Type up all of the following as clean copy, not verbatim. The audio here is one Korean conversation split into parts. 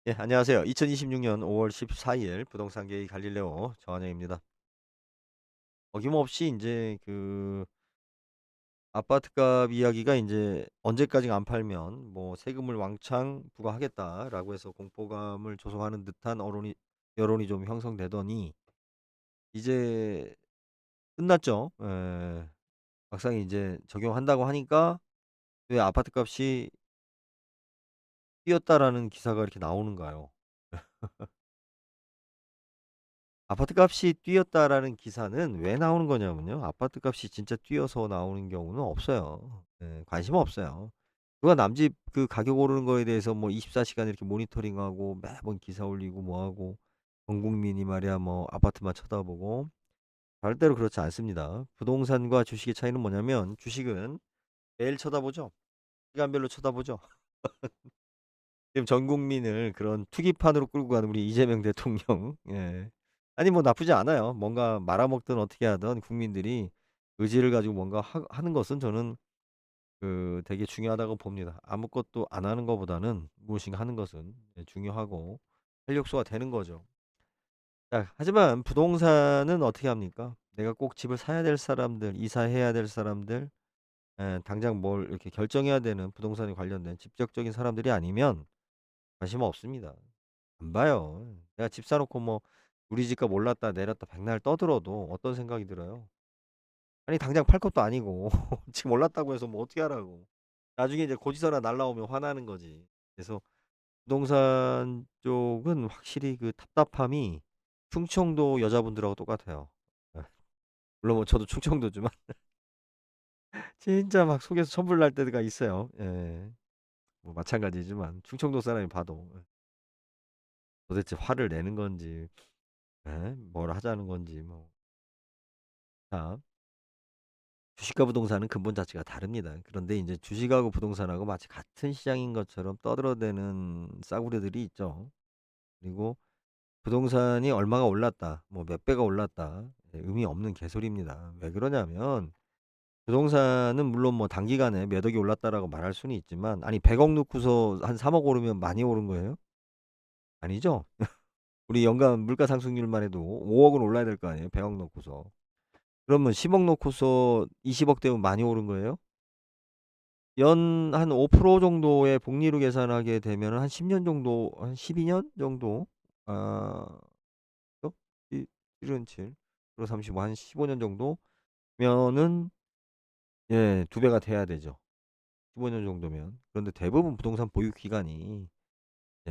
예, 안녕하세요. 2026년 5월 14일 부동산 계획 갈릴레오 정한영입니다. 어김없이 인제 아파트값 이야기가 인제 "언제까지 안 팔면 뭐 세금을 왕창 부과하겠다."라고 해서 공포감을 조성하는 듯한 언론이 여론이 좀 형성되더니 이제 끝났죠. 예. 막상 이제 적용한다고 하니까 왜 "아파트값이 뛰었다."라는 기사가 이렇게 나오는가요? 아파트값이 뛰었다라는 기사는 왜 나오는 거냐면요. 아파트값이 진짜 뛰어서 나오는 경우는 없어요. 예, 관심 없어요. 누가 남 집 그 가격 오르는 거에 대해서 뭐 24 시간 이렇게 모니터링하고 매번 기사 올리고 뭐 하고 전 국민이 말이야 뭐 아파트만 쳐다보고 절대로 그렇지 않습니다. 부동산과 주식의 차이는 뭐냐면 주식은 매일 쳐다보죠. 시간별로 쳐다보죠. 지금 전 국민을 그런 투기판으로 끌고 가는 우리 이재명 대통령. 예. 아니 뭐 나쁘지 않아요. 뭔가 말아먹든 어떻게 하든 국민들이 의지를 가지고 뭔가 하는 것은 저는 되게 중요하다고 봅니다. 아무것도 안 하는 것보다는 무엇인가 하는 것은 중요하고 활력소가 되는 거죠. 자, 하지만 부동산은 어떻게 합니까? 내가 꼭 집을 사야 될 사람들, 이사해야 될 사람들, 당장 뭘 이렇게 결정해야 되는 부동산에 관련된 직접적인 사람들이 아니면 관심 없습니다. 안 봐요. 내가 집 사 놓고 뭐 우리 집값 올랐다 내렸다 백날 떠들어도 어떤 생각이 들어요? 아니 당장 팔 것도 아니고 지금 올랐다고 해서 뭐 어떻게 하라고. 나중에 이제 고지서나 날라오면 화나는 거지. 그래서 부동산 쪽은 확실히 그 답답함이 충청도 여자분들하고 똑같아요. 예. 물론 뭐 저도 충청도지만 진짜 막 속에서 천불 날 때가 있어요. 예. 뭐 마찬가지지만 충청도 사람이 봐도 도대체 화를 내는 건지 뭘 하자는 건지 뭐. 자, 주식과 부동산은 근본 자체가 다릅니다. 그런데 이제 주식하고 부동산하고 마치 같은 시장인 것처럼 떠들어대는 싸구려들이 있죠. 그리고 부동산이 얼마가 올랐다, 뭐 몇 배가 올랐다, 의미 없는 개소리입니다. 왜 그러냐면 부동산은 물론 뭐 단기간에 몇 억이 올랐다라고 말할 수는 있지만 아니 100억 넣고서 한 3억 오르면 많이 오른 거예요? 아니죠. 우리 연간 물가 상승률만 해도 5억은 올라야 될 거 아니에요, 100억 넣고서. 그러면 10억 넣고서 20억 되면 많이 오른 거예요? 연 한 5% 정도의 복리로 계산하게 되면은 한 10년 정도 한 12년 정도 아 어? 이 7은 7 플러스 35 한 15년 정도면은 두 배가 돼야 되죠. 15년 정도면. 그런데 대부분 부동산 보유 기간이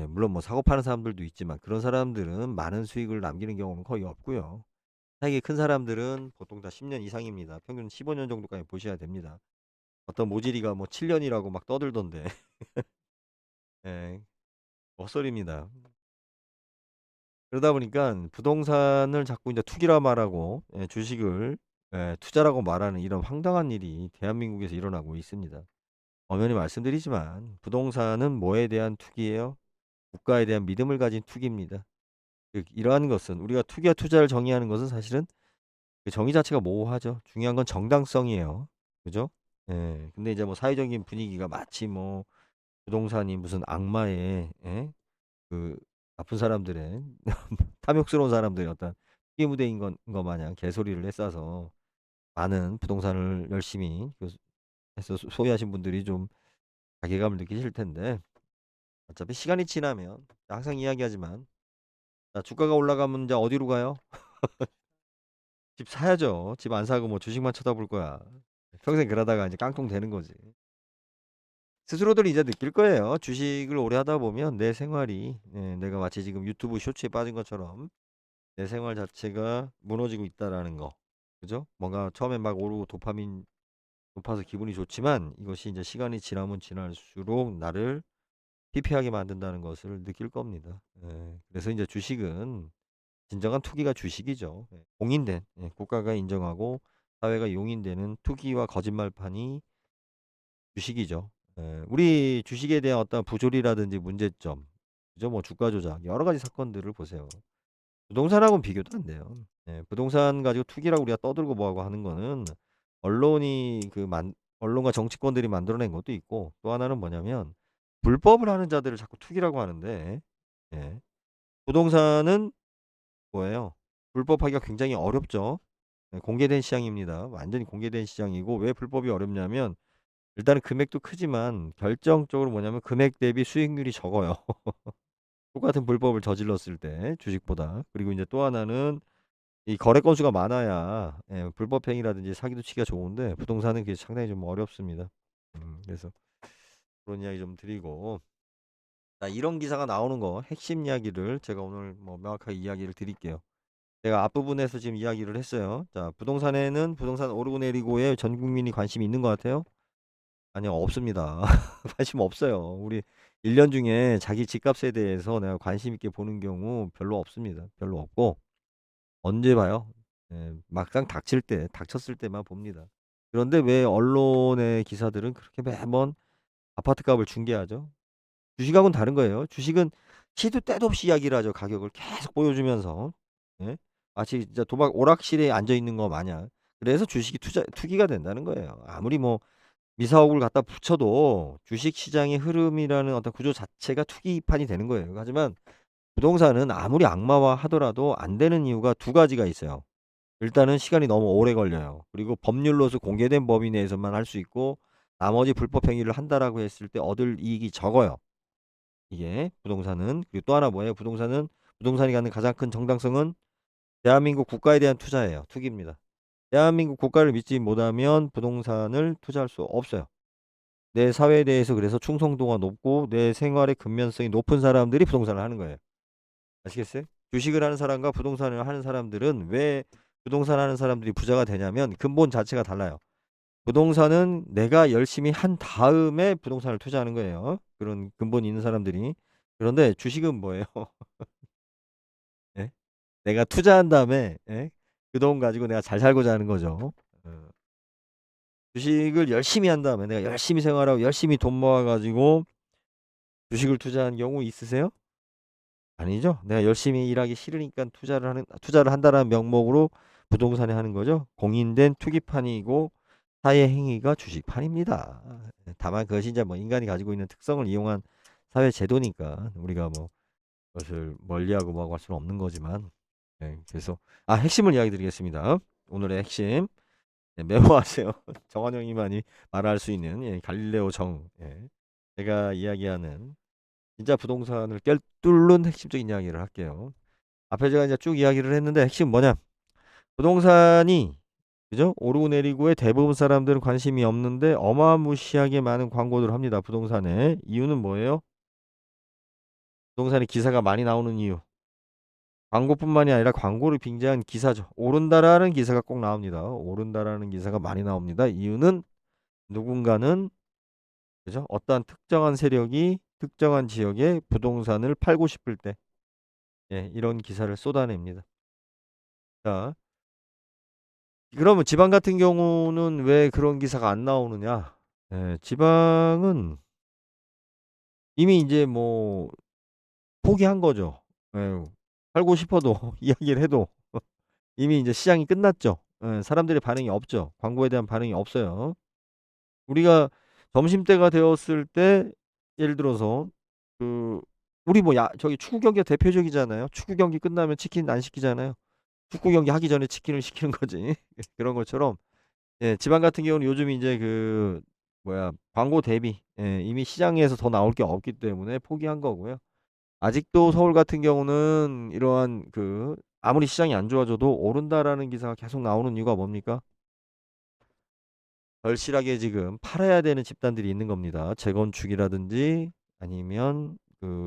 물론 뭐 사고 파는 사람들도 있지만 그런 사람들은 많은 수익을 남기는 경우는 거의 없고요. 사이에 큰 사람들은 보통 다 10년 이상입니다. 평균 15년 정도까지 보셔야 됩니다. 어떤 모지리가 뭐 7 년이라고 막 떠들던데 예. 헛소리입니다. 그러다 보니까 부동산을 자꾸 인제 투기라 말하고 주식을 투자라고 말하는 이런 황당한 일이 대한민국에서 일어나고 있습니다. 엄연히 말씀드리지만 부동산은 뭐에 대한 투기예요? 국가에 대한 믿음을 가진 투기입니다. 이러한 것은 우리가 투기와 투자를 정의하는 것은 사실은 그 정의 자체가 모호하죠. 중요한 건 정당성이에요. 그죠? 예. 근데 이제 뭐 사회적인 분위기가 마치 뭐 부동산이 무슨 악마의 그 나쁜 사람들의 탐욕스러운 사람들의 어떤 피해 무대인 것 마냥 개소리를 해싸서 많은 부동산을 열심히 해서 소유하신 분들이 좀 자괴감을 느끼실 텐데 어차피 시간이 지나면 항상 이야기하지만 자 주가가 올라가면 이제 어디로 가요? 집 사야죠. 집 안 사고 뭐 주식만 쳐다볼 거야. 평생 그러다가 이제 깡통 되는 거지. 스스로들이 이제 느낄 거예요. 주식을 오래 하다 보면 내 생활이 내가 마치 지금 유튜브 쇼츠에 빠진 것처럼 내 생활 자체가 무너지고 있다라는 거. 그죠? 뭔가 처음엔 막 오르고 도파민 높아서 기분이 좋지만 이것이 이제 시간이 지나면 지날수록 나를 피폐하게 만든다는 것을 느낄 겁니다. 그래서 이제 주식은 진정한 투기가 주식이죠. 공인된 국가가 인정하고 사회가 용인되는 투기와 거짓말판이 주식이죠. 우리 주식에 대한 어떤 부조리라든지 문제점, 그죠? 뭐 주가 조작 여러 가지 사건들을 보세요. 부동산하고는 비교도 안 돼요. 부동산 가지고 투기라고 우리가 떠들고 뭐하고 하는 거는 언론이 언론과 정치권들이 만들어낸 것도 있고 또 하나는 뭐냐면 불법을 하는 자들을 자꾸 투기라고 하는데 예. 부동산은 뭐예요? 불법하기가 굉장히 어렵죠. 예, 공개된 시장입니다. 완전히 공개된 시장이고 왜 불법이 어렵냐면 일단은 금액도 크지만 결정적으로 뭐냐면 금액 대비 수익률이 적어요. 똑같은 불법을 저질렀을 때 주식보다. 그리고 인제 또 하나는 이 거래 건수가 많아야 예 불법 행위라든지 사기도 치기가 좋은데 부동산은 그게 상당히 좀 어렵습니다. 그래서 그런 이야기 좀 드리고 자 이런 기사가 나오는 거 핵심 이야기를 제가 오늘 뭐 명확하게 이야기를 드릴게요. 제가 앞부분에서 지금 이야기를 했어요. 자 부동산에는 부동산 오르고 내리고에 전 국민이 관심이 있는 것 같아요? 아니요. 없습니다. 관심 없어요. 우리 1년 중에 자기 집값에 대해서 내가 관심 있게 보는 경우 별로 없습니다. 별로 없고 언제 봐요? 예 막상 닥쳤을 때만 봅니다. 그런데 왜 언론의 기사들은 그렇게 매번 아파트값을 중계하죠? 주식하고는 다른 거예요. 주식은 시도 때도 없이 이야기를 하죠, 가격을 계속 보여주면서. 예? 마치 진짜 도박 오락실에 앉아 있는 거 마냥. 그래서 주식이 투기가 된다는 거예요. 아무리 뭐 미사옥을 갖다 붙여도 주식 시장의 흐름이라는 어떤 구조 자체가 투기판이 되는 거예요. 하지만 부동산은 아무리 악마화하더라도 안 되는 이유가 두 가지가 있어요. 일단은 시간이 너무 오래 걸려요. 그리고 법률로서 공개된 범위 내에서만 할 수 있고 나머지 불법 행위를 한다라고 했을 때 얻을 이익이 적어요. 이게 부동산은. 그리고 또 하나 뭐예요? 부동산이 갖는 가장 큰 정당성은 대한민국 국가에 대한 투자예요. 투기입니다. 대한민국 국가를 믿지 못하면 부동산을 투자할 수 없어요. 내 사회에 대해서 그래서 충성도가 높고 내 생활의 근면성이 높은 사람들이 부동산을 하는 거예요. 아시겠어요? 주식을 하는 사람과 부동산을 하는 사람들은 왜 부동산 하는 사람들이 부자가 되냐면 근본 자체가 달라요. 부동산은 내가 열심히 한 다음에 부동산을 투자하는 거예요. 그런 근본이 있는 사람들이. 그런데 주식은 뭐예요? 예? 내가 투자한 다음에 예? 그 돈 가지고 내가 잘 살고자 하는 거죠. 어. 주식을 열심히 한 다음에 내가 열심히 생활하고 열심히 돈 모아 가지고 주식을 투자한 경우 있으세요? 아니죠. 내가 열심히 일하기 싫으니까 투자를 한다라는 명목으로 부동산에 하는 거죠. 공인된 투기판이고 사회 행위가 주식판입니다. 다만 그것이 인제 뭐 인간이 가지고 있는 특성을 이용한 사회 제도니까 우리가 뭐 그것을 멀리하고 뭐하고 할 수는 없는 거지만 그래서 핵심을 이야기 드리겠습니다. 오늘의 핵심. 메모하세요. 정한영이만이 말할 수 있는 갈릴레오 정. 제가 이야기하는 진짜 부동산을 꿰뚫는 핵심적인 이야기를 할게요. 앞에 제가 이제 쭉 이야기를 했는데 핵심은 뭐냐? 부동산이 그죠? 오르고 내리고에 대부분 사람들은 관심이 없는데 어마무시하게 많은 광고들을 합니다. 부동산에. 이유는 뭐예요? 부동산에 기사가 많이 나오는 이유. 광고뿐만이 아니라 광고를 빙자한 기사죠. 오른다라는 기사가 꼭 나옵니다. 오른다라는 기사가 많이 나옵니다. 이유는 누군가는 그죠? 어떠한 특정한 세력이 특정한 지역에 부동산을 팔고 싶을 때 이런 기사를 쏟아냅니다. 자, 그러면 지방 같은 경우는 왜 그런 기사가 안 나오느냐? 지방은 이미 이제 뭐 포기한 거죠. 예. 팔고 싶어도 이야기를 해도 이미 이제 시장이 끝났죠. 사람들의 반응이 없죠. 광고에 대한 반응이 없어요. 우리가 점심때가 되었을 때 예를 들어서 그 우리 뭐 저기 축구 경기가 대표적이잖아요. 축구 경기 끝나면 치킨 안 시키잖아요. 축구 경기 하기 전에 치킨을 시키는 거지. 그런 것처럼 지방 같은 경우는 요즘 인제 그 뭐야 광고 대비 이미 시장에서 더 나올 게 없기 때문에 포기한 거고요. 아직도 서울 같은 경우는 이러한 아무리 시장이 안 좋아져도 오른다라는 기사가 계속 나오는 이유가 뭡니까? 절실하게 지금 팔아야 되는 집단들이 있는 겁니다. 재건축이라든지 아니면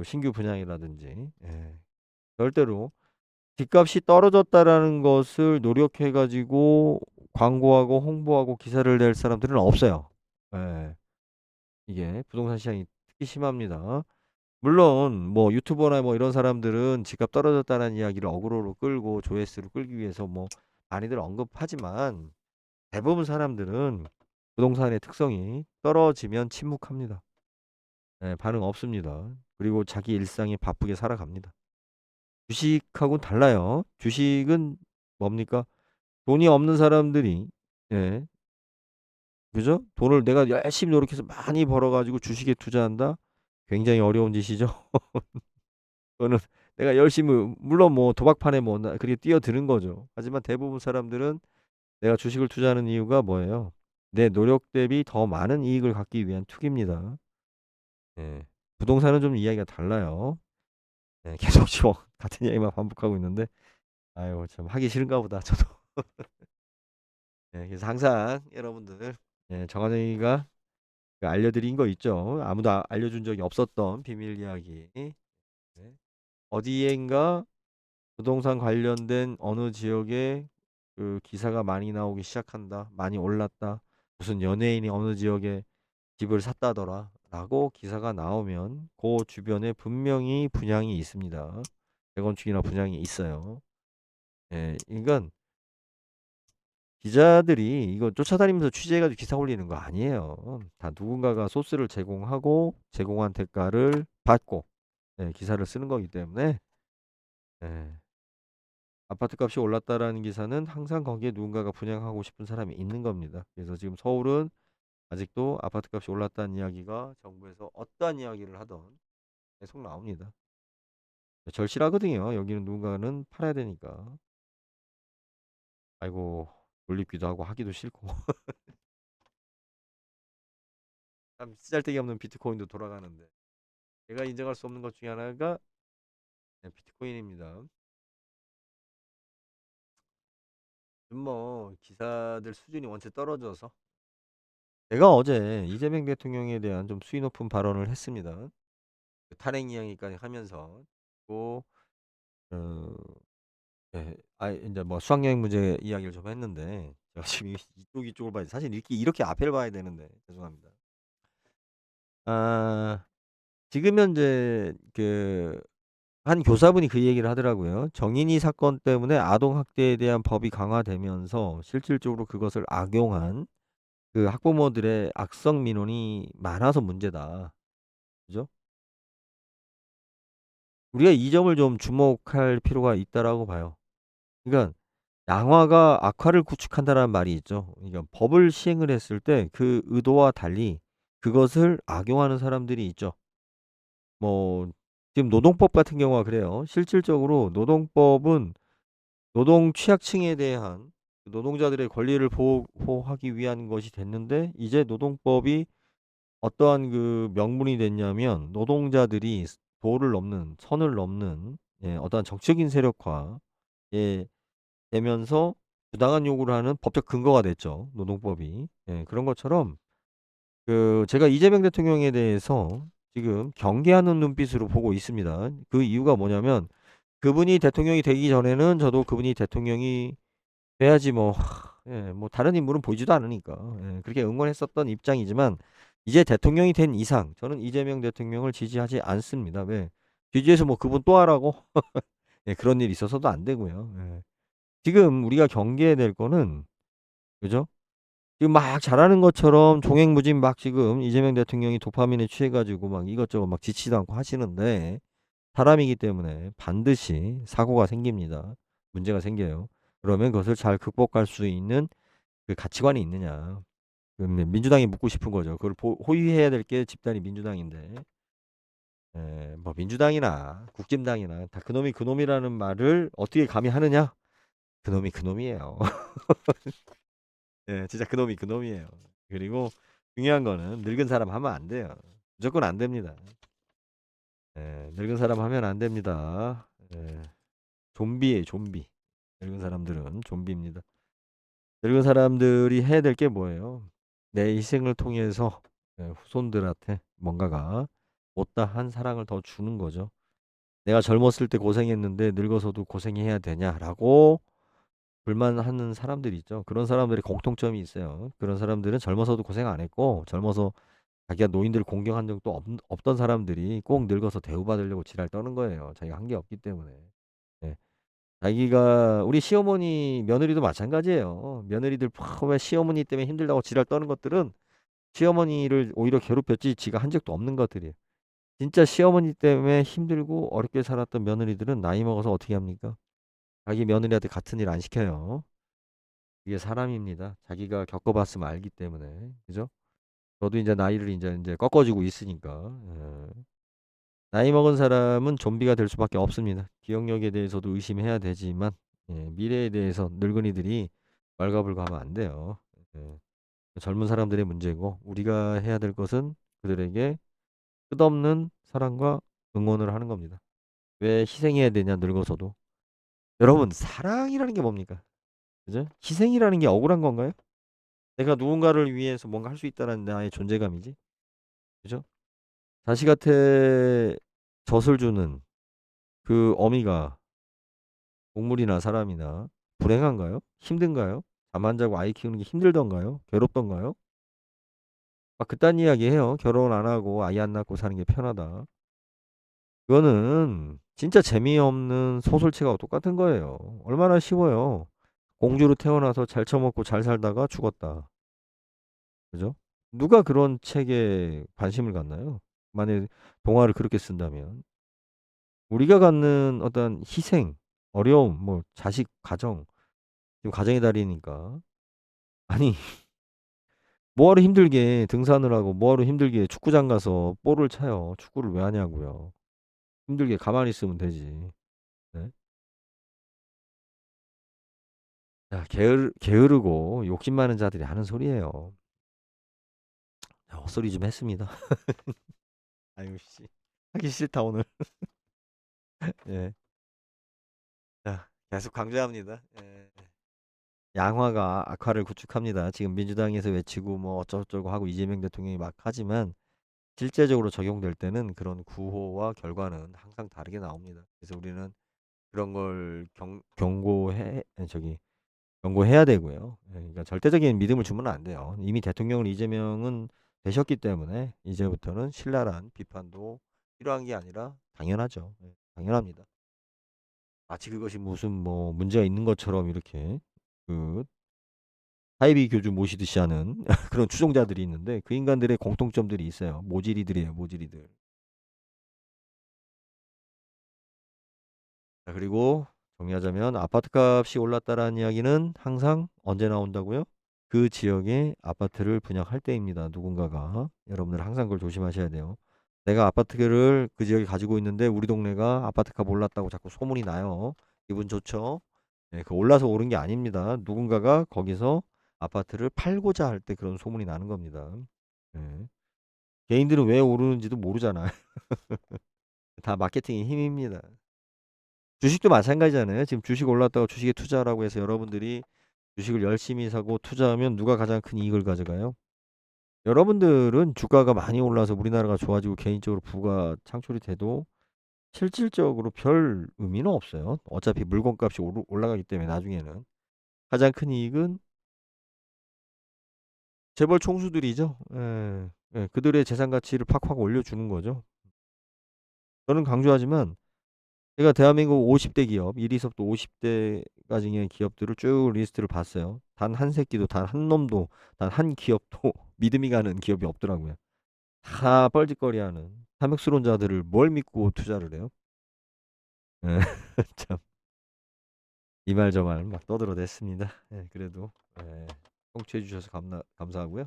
신규 분양이라든지. 절대로 집값이 떨어졌다라는 것을 노력해 가지고 광고하고 홍보하고 기사를 낼 사람들은 없어요. 예. 이게 부동산 시장이 특히 심합니다. 물론 뭐 유튜버나 뭐 이런 사람들은 집값 떨어졌다는 이야기를 어그로로 끌고 조회수를 끌기 위해서 뭐 많이들 언급하지만 대부분 사람들은 부동산의 특성이 떨어지면 침묵합니다. 반응 없습니다. 그리고 자기 일상에 바쁘게 살아갑니다. 주식하고는 달라요. 주식은 뭡니까? 돈이 없는 사람들이 예. 그죠? 돈을 내가 열심히 노력해서 많이 벌어 가지고 주식에 투자한다? 굉장히 어려운 짓이죠. 그거는 내가 열심히 물론 뭐 도박판에 뭐 그렇게 뛰어드는 거죠. 하지만 대부분 사람들은 내가 주식을 투자하는 이유가 뭐예요? 내 노력 대비 더 많은 이익을 갖기 위한 투기입니다. 예. 부동산은 좀 이야기가 달라요. 예, 계속 지금 같은 이야기만 반복하고 있는데 아유 참 하기 싫은가 보다 저도. 예, 그래서 항상 여러분들 정한이가 알려드린 거 있죠. 아무도 알려준 적이 없었던 비밀 이야기. 네. 어디엔가 부동산 관련된 어느 지역에 그 기사가 많이 나오기 시작한다. 많이 올랐다. 무슨 연예인이 어느 지역에 집을 샀다더라. 라고 기사가 나오면 그 주변에 분명히 분양이 있습니다. 재건축이나 분양이 있어요. 예, 그러니까 기자들이 이거 쫓아다니면서 취재해가지고 기사 올리는 거 아니에요. 다 누군가가 소스를 제공하고 제공한 대가를 받고 기사를 쓰는 거기 때문에 예, 아파트 값이 올랐다라는 기사는 항상 거기에 누군가가 분양하고 싶은 사람이 있는 겁니다. 그래서 지금 서울은 아직도 아파트 값이 올랐다는 이야기가 정부에서 어떠한 이야기를 하던 계속 나옵니다. 절실하거든요. 여기는 누군가는 팔아야 되니까. 아이고 돌립기도 하고 하기도 싫고 참 쓰잘데기 없는 비트코인도 돌아가는데 제가 인정할 수 없는 것 중에 하나가 비트코인입니다. 뭐 기사들 수준이 원체 떨어져서 제가 어제 이재명 대통령에 대한 좀 수위 높은 발언을 했습니다. 그 탄핵 이야기까지 하면서 또 어, 이제 뭐 수학여행 문제 이야기를 좀 했는데 제가 지금 이쪽을 봐야 사실 이렇게 앞을 봐야 되는데 죄송합니다. 아 지금 현재 그 한 교사분이 그 얘기를 하더라고요. 정인이 사건 때문에 아동 학대에 대한 법이 강화되면서 실질적으로 그것을 악용한 그 학부모들의 악성 민원이 많아서 문제다. 그죠? 우리가 이 점을 좀 주목할 필요가 있다라고 봐요. 그러니까 양화가 악화를 구축한다라는 말이 있죠. 그러니까 법을 시행을 했을 때 그 의도와 달리 그것을 악용하는 사람들이 있죠. 뭐 지금 노동법 같은 경우가 그래요. 실질적으로 노동법은 노동 취약층에 대한 노동자들의 권리를 보호하기 위한 것이 됐는데 이제 노동법이 어떠한 그 명분이 됐냐면 노동자들이 도를 넘는 선을 넘는 어떠한 정치적인 세력화에 되면서 부당한 요구를 하는 법적 근거가 됐죠. 노동법이. 그런 것처럼 그 제가 이재명 대통령에 대해서 지금 경계하는 눈빛으로 보고 있습니다. 그 이유가 뭐냐면 그분이 대통령이 되기 전에는 저도 그분이 대통령이 돼야지 뭐, 뭐 다른 인물은 보이지도 않으니까 그렇게 응원했었던 입장이지만 이제 대통령이 된 이상 저는 이재명 대통령을 지지하지 않습니다. 왜? 뒤지에서 뭐 그분 또 하라고 그런 일이 있어서도 안 되고요. 지금 우리가 경계해야 될 거는 그죠? 지금 막 잘하는 것처럼 종횡무진 막 지금 이재명 대통령이 도파민에 취해가지고 막 이것저것 막 지치도 않고 하시는데 사람이기 때문에 반드시 사고가 생깁니다. 문제가 생겨요. 그러면 그것을 잘 극복할 수 있는 그 가치관이 있느냐. 민주당이 묻고 싶은 거죠. 그걸 호위해야 될 게 집단이 민주당인데, 뭐 민주당이나 국진당이나 다 그놈이 그놈이라는 말을 어떻게 감히 하느냐? 그놈이 그놈이에요. 진짜 그놈이 그놈이에요. 그리고 중요한 거는 늙은 사람 하면 안 돼요. 무조건 안 됩니다. 늙은 사람 하면 안 됩니다. 좀비예요, 좀비. 늙은 사람들은 좀비입니다. 늙은 사람들이 해야 될 게 뭐예요? 내 희생을 통해서 후손들한테 뭔가가 못다한 사랑을 더 주는 거죠. 내가 젊었을 때 고생했는데 늙어서도 고생해야 되냐라고 불만하는 사람들이 있죠. 그런 사람들의 공통점이 있어요. 그런 사람들은 젊어서도 고생 안 했고 젊어서 자기가 노인들 공경한 적도 없던 사람들이 꼭 늙어서 대우받으려고 지랄 떠는 거예요. 자기가 한 게 없기 때문에. 예. 자기가 우리 시어머니 며느리도 마찬가지예요. 며느리들 왜 시어머니 때문에 힘들다고 지랄 떠는 것들은 시어머니를 오히려 괴롭혔지 지가 한 적도 없는 것들이에요. 진짜 시어머니 때문에 힘들고 어렵게 살았던 며느리들은 나이 먹어서 어떻게 합니까? 자기 며느리한테 같은 일 안 시켜요. 이게 사람입니다. 자기가 겪어봤으면 알기 때문에. 그죠? 저도 이제 나이를 이제 꺾어지고 있으니까. 나이 먹은 사람은 좀비가 될 수밖에 없습니다. 기억력에 대해서도 의심해야 되지만 미래에 대해서 늙은이들이 왈가불가하면 안 돼요. 예. 젊은 사람들의 문제고 우리가 해야 될 것은 그들에게 끝없는 사랑과 응원을 하는 겁니다. 왜 희생해야 되냐 늙어서도. 여러분 사랑이라는 게 뭡니까? 그죠? 희생이라는 게 억울한 건가요? 내가 누군가를 위해서 뭔가 할 수 있다는 나의 존재감이지. 그죠? 자식한테 젖을 주는 그 어미가 동물이나 사람이나 불행한가요? 힘든가요? 잠 안 자고 아이 키우는 게 힘들던가요? 괴롭던가요? 막 그딴 이야기 해요. 결혼 안 하고 아이 안 낳고 사는 게 편하다. 그거는 진짜 재미없는 소설책하고 똑같은 거예요. 얼마나 쉬워요. 공주로 태어나서 잘 처먹고 잘 살다가 죽었다. 그죠? 누가 그런 책에 관심을 갖나요? 만약에 동화를 그렇게 쓴다면. 우리가 갖는 어떤 희생, 어려움, 뭐 자식, 가정, 지금 가정의 달이니까. 아니, 뭐하러 힘들게 등산을 하고 뭐하러 힘들게 축구장 가서 볼을 차요. 축구를 왜 하냐고요. 힘들게 가만히 있으면 되지. 네? 자, 게으르고 욕심 많은 자들이 하는 소리예요. 자, 헛소리 좀 했습니다. 아유 씨. 하기 싫다 오늘. 예. 자, 계속 강조합니다. 예. 양화가 악화를 구축합니다. 지금 민주당에서 외치고 뭐 어쩌고저쩌고 하고 이재명 대통령이 막 하지만 실제적으로 적용될 때는 그런 구호와 결과는 항상 다르게 나옵니다. 그래서 우리는 그런 걸 경고해야 되고요. 예, 그러니까 절대적인 믿음을 주면 안 돼요. 이미 대통령은 이재명은 되셨기 때문에 이제부터는 신랄한 비판도 필요한 게 아니라 당연하죠. 예, 당연합니다. 마치 그것이 무슨 뭐 문제가 있는 것처럼 이렇게 그 사이비 교주 모시듯이 하는 그런 추종자들이 있는데 그 인간들의 공통점들이 있어요. 모질이들이에요, 모질이들. 자, 그리고 정리하자면 아파트 값이 올랐다라는 이야기는 항상 언제 나온다고요? 그 지역에 아파트를 분양할 때입니다. 누군가가. 여러분들 항상 그걸 조심하셔야 돼요. 내가 아파트를 그 지역에 가지고 있는데 우리 동네가 아파트값 올랐다고 자꾸 소문이 나요. 기분 좋죠? 네, 그 올라서 오른 게 아닙니다. 누군가가 거기서 아파트를 팔고자 할 때 그런 소문이 나는 겁니다. 네. 개인들은 왜 오르는지도 모르잖아요. 다 마케팅의 힘입니다. 주식도 마찬가지잖아요. 지금 주식 올랐다고 주식에 투자라고 해서 여러분들이 주식을 열심히 사고 투자하면 누가 가장 큰 이익을 가져가요? 여러분들은 주가가 많이 올라서 우리나라가 좋아지고 개인적으로 부가 창출이 돼도 실질적으로 별 의미는 없어요. 어차피 물건값이 올라가기 때문에 나중에는 가장 큰 이익은 재벌 총수들이죠. 예, 예, 그들의 재산 가치를 팍팍 올려주는 거죠. 저는 강조하지만 제가 대한민국 50대 기업, 1위서부터 50대까지의 기업들을 쭉 리스트를 봤어요. 단 한 새끼도, 단 한 놈도, 단 한 기업도 믿음이 가는 기업이 없더라고요. 다 뻘짓거리하는 탐욕스러운 자들을 뭘 믿고 투자를 해요? 예, 참, 이 말 저 말 막 떠들어댔습니다. 예, 그래도 예, 청취해 주셔서 감사하고요.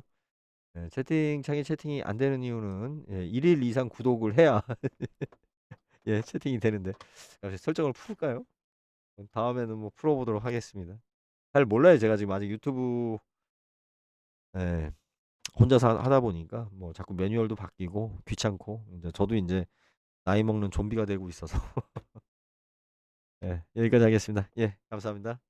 예, 창에 채팅이 안 되는 이유는 예, 1일 이상 구독을 해야 예, 채팅이 되는데 역시 설정을 풀까요? 다음에는 뭐 풀어보도록 하겠습니다. 잘 몰라요. 제가 지금 아직 유튜브 예, 혼자서 하다 보니까 뭐 자꾸 매뉴얼도 바뀌고 귀찮고 이제 저도 이제 나이 먹는 좀비가 되고 있어서 예, 여기까지 하겠습니다. 예, 감사합니다.